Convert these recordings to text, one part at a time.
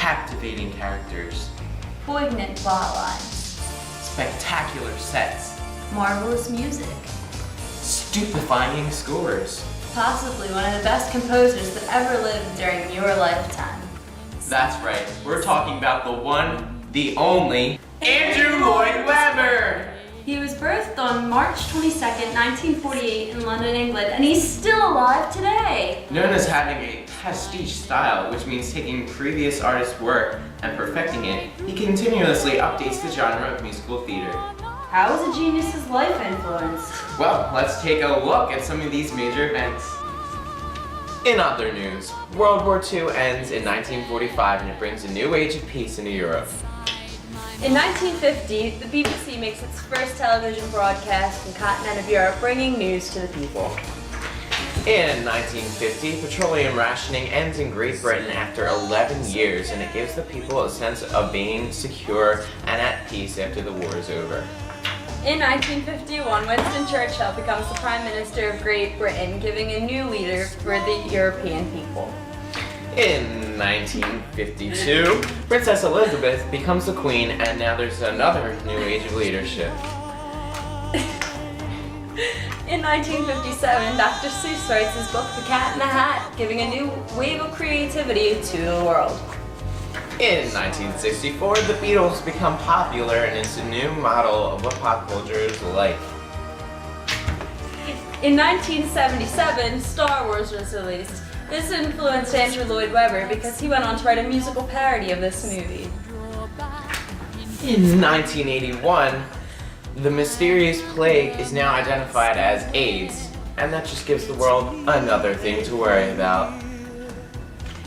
captivating characters, poignant plotlines, spectacular sets, marvelous music, stupefying scores. possibly one of the best composers that ever lived during your lifetime. That's right, we're talking about the one, the only, Andrew Lloyd Webber! He was birthed on March 22nd, 1948 in London, England, and he's still alive today. Known as having a pastiche style, which means taking previous artists' work and perfecting it, he continuously updates the genre of musical theater. How was a genius's life influenced? Well, let's take a look at some of these major events. In other news, World War II ends in 1945 and it brings a new age of peace into Europe. In 1950, the BBC makes its first television broadcast from the continent of Europe, bringing news to the people. In 1950, petroleum rationing ends in Great Britain after 11 years, and it gives the people a sense of being secure and at peace after the war is over. In 1951, Winston Churchill becomes the Prime Minister of Great Britain, giving a new leader for the European people. In 1952, Princess Elizabeth becomes the Queen, and now there's another new age of leadership. In 1957, Dr. Seuss writes his book The Cat in the Hat, giving a new wave of creativity to the world. In 1964, the Beatles become popular, and it's a new model of what pop culture is like. In 1977, Star Wars was released. This influenced Andrew Lloyd Webber because he went on to write a musical parody of this movie. In 1981, the mysterious plague is now identified as AIDS, and that just gives the world another thing to worry about.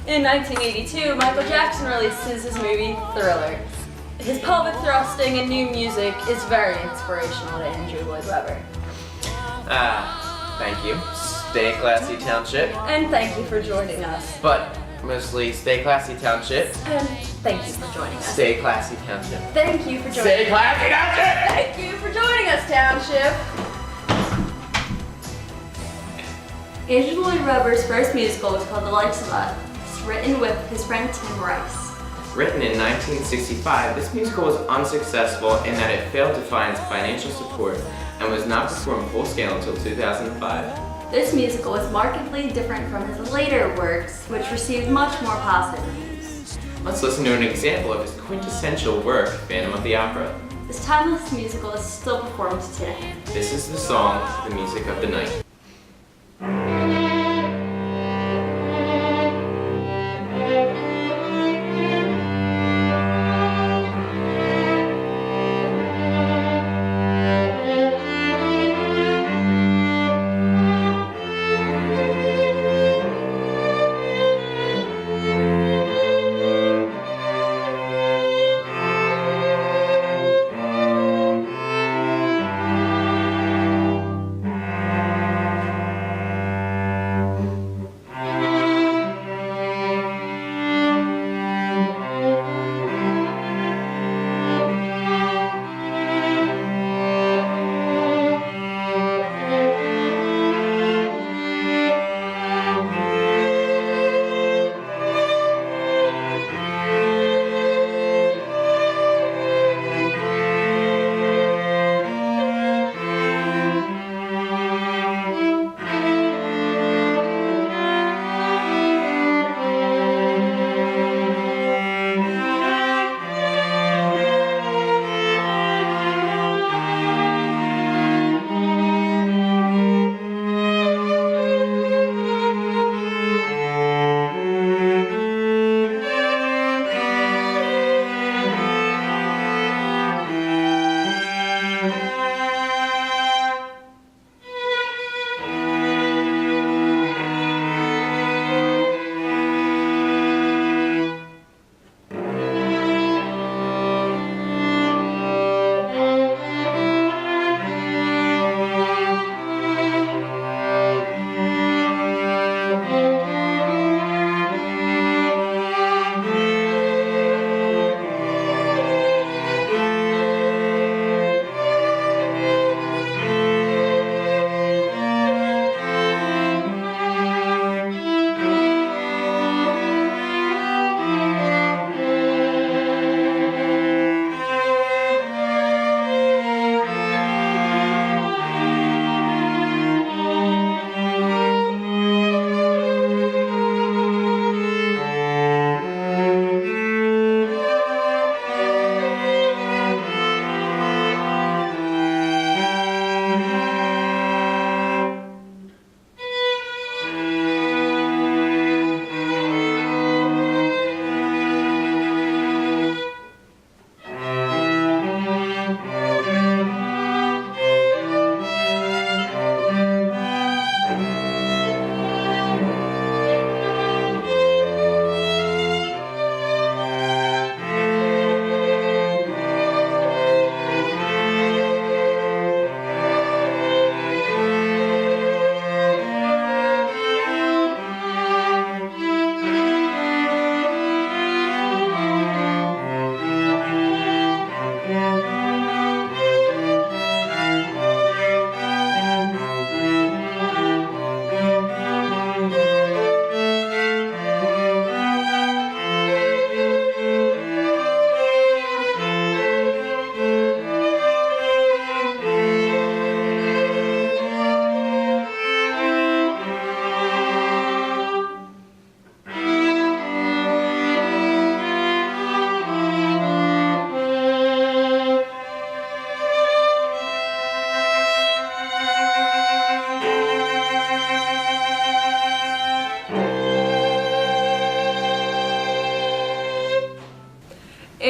In 1982, Michael Jackson releases his movie Thriller. His pelvic thrusting and new music is very inspirational to Andrew Lloyd Webber. Thank you. Stay classy, Township. And thank you for joining us. But mostly stay classy, Township. And thank you for joining us. Stay classy, Township. Thank you for joining Stay us. classy, Township! Thank you for joining us, Township. Andrew Lloyd Webber's first musical was called The Likes of Us, written with his friend Tim Rice. Written in 1965, this musical was unsuccessful in that it failed to find financial support and was not performed full scale until 2005. This musical was markedly different from his later works, which received much more positive reviews. Let's listen to an example of his quintessential work, Phantom of the Opera. This timeless musical is still performed today. This is the song, The Music of the Night.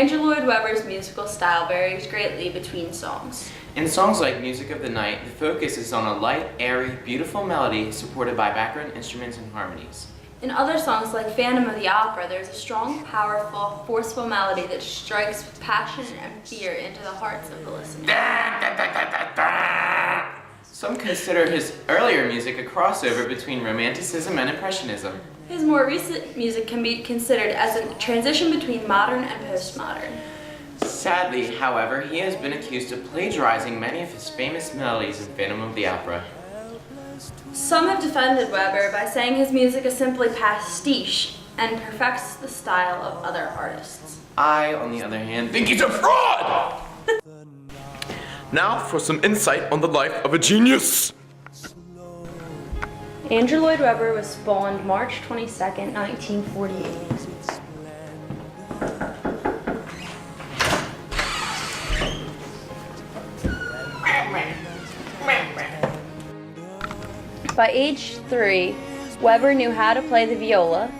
Andrew Lloyd Webber's musical style varies greatly between songs. In songs like Music of the Night, the focus is on a light, airy, beautiful melody supported by background instruments and harmonies. In other songs like Phantom of the Opera, there's a strong, powerful, forceful melody that strikes with passion and fear into the hearts of the listener. Some consider his earlier music a crossover between Romanticism and Impressionism. His more recent music can be considered as a transition between modern and postmodern. Sadly, however, he has been accused of plagiarizing many of his famous melodies in Phantom of the Opera. Some have defended Webber by saying his music is simply pastiche and perfects the style of other artists. I, on the other hand, think he's a fraud! Now for some insight on the life of a genius. Andrew Lloyd Webber was born March 22nd, 1948. By age 3, Webber knew how to play the viola,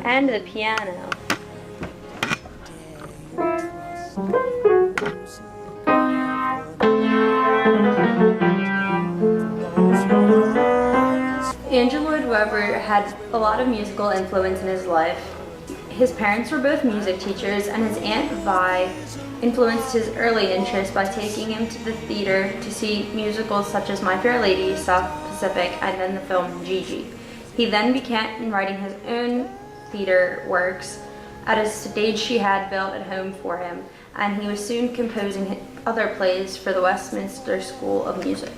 and the piano. Andrew Lloyd Webber had a lot of musical influence in his life. His parents were both music teachers, and his Aunt Vi influenced his early interest by taking him to the theater to see musicals such as My Fair Lady, South Pacific, and then the film Gigi. He then began writing his own theater works at a stage she had built at home for him, and he was soon composing other plays for the Westminster School of Music.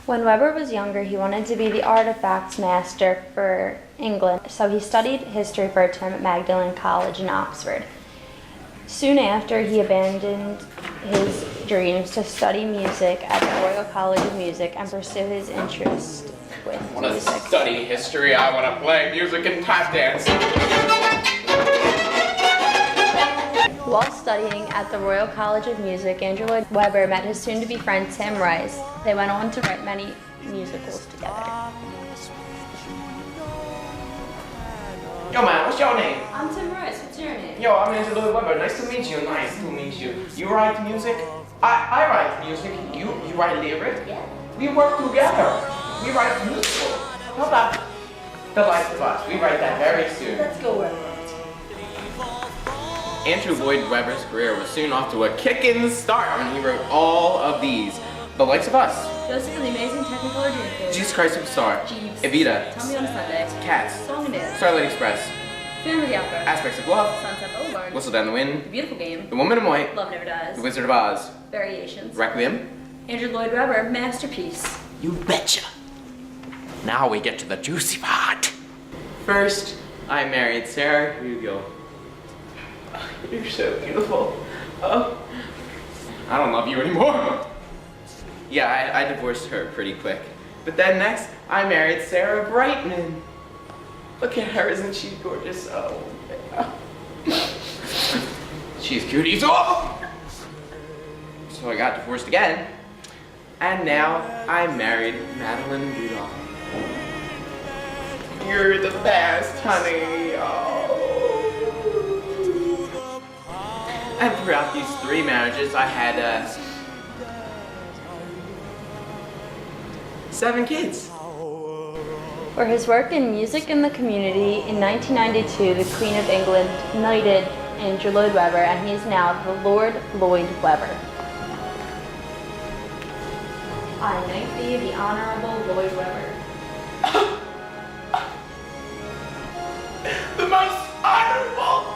When Webber was younger, he wanted to be the artifacts master for England, so he studied history for a term at Magdalen College in Oxford. Soon after, he abandoned his dreams to study music at the Royal College of Music and pursue his interest with I want to music. study history, I want to play music and tap dance. While studying at the Royal College of Music, Andrew Lloyd Webber met his soon-to-be friend Tim Rice. They went on to write many musicals together. Yo man, what's your name? I'm Tim Rice. What's your name? Yo, I'm Andrew Lloyd Webber. Nice to meet you. Nice to meet you. You write music? I write music. You write lyric? Yeah. We work together. We write musicals. How about The Life of Us? We write that very soon. Let's go work. Andrew Lloyd Webber's career was soon off to a kicking start when he wrote all of these. The Likes of Us, Joseph and the Amazing Technicolor Dreamcoat. Jesus Christ Superstar, Jeeves. Evita, Tell Me on a Sunday. Cats, Song and Dance. Starlight Express, Phantom of the Opera. Aspects of Love, Sunset Boulevard. Whistle Down the The Wind, Beautiful Game. The Woman in White, Love Never Dies. The Wizard of Oz, Variations. Requiem. Andrew Lloyd Webber, masterpiece. You betcha. Now we get to the juicy part. First, I married Sarah Hugo. You're so beautiful. Oh, I don't love you anymore. Yeah, I divorced her pretty quick. But then next, I married Sarah Brightman. Look at her, isn't she gorgeous? Oh, yeah. She's cuties. Oh! So I got divorced again. And now I married Madeline Rudolph. You're the best, honey. Oh. And throughout these 3 marriages, I had 7 kids. For his work in music and the community, in 1992, the Queen of England knighted Andrew Lloyd Webber, and he is now the Lord Lloyd Webber. I knight thee, the Honorable Lloyd Webber. The most honorable!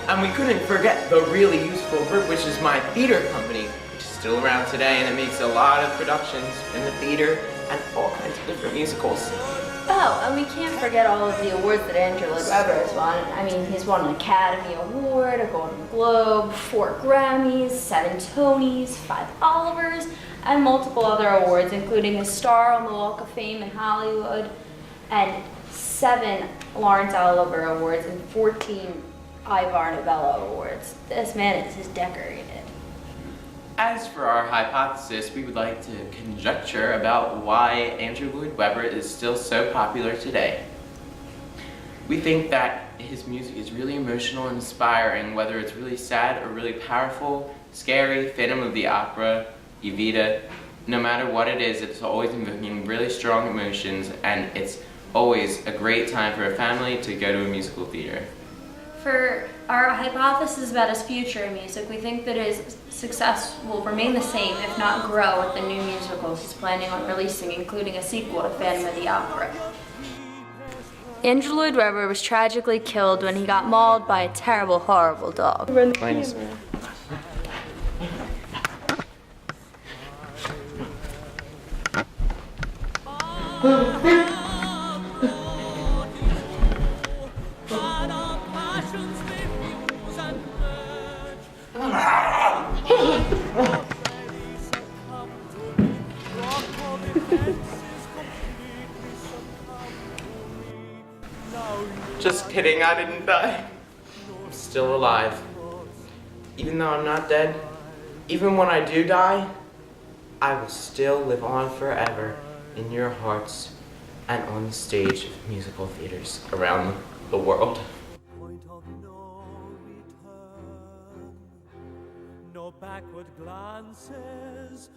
And we couldn't forget the really useful group, which is my theater company, which is still around today, and it makes a lot of productions in the theater and all kinds of different musicals. Oh, and we can't forget all of the awards that Andrew Lloyd Webber has won. I mean, he's won an Academy Award, a Golden Globe, 4 Grammys, 7 Tonys, 5 Olivers, and multiple other awards, including a star on the Walk of Fame in Hollywood, and 7 Lawrence Oliver Awards and 14 Ivor Novello Awards. This man is decorated. As for our hypothesis, we would like to conjecture about why Andrew Lloyd Webber is still so popular today. We think that his music is really emotional and inspiring, whether it's really sad or really powerful, scary, Phantom of the Opera, Evita. No matter what it is, it's always invoking really strong emotions, and it's always a great time for a family to go to a musical theater. For our hypothesis about his future in music, we think that his success will remain the same, if not grow, with the new musicals he's planning on releasing, including a sequel to Phantom of the Opera. Andrew Lloyd Webber was tragically killed when he got mauled by a terrible, horrible dog. Just kidding, I didn't die. I'm still alive. Even though I'm not dead, even when I do die, I will still live on forever in your hearts and on the stage of musical theaters around the world. Point of no return, no backward glances.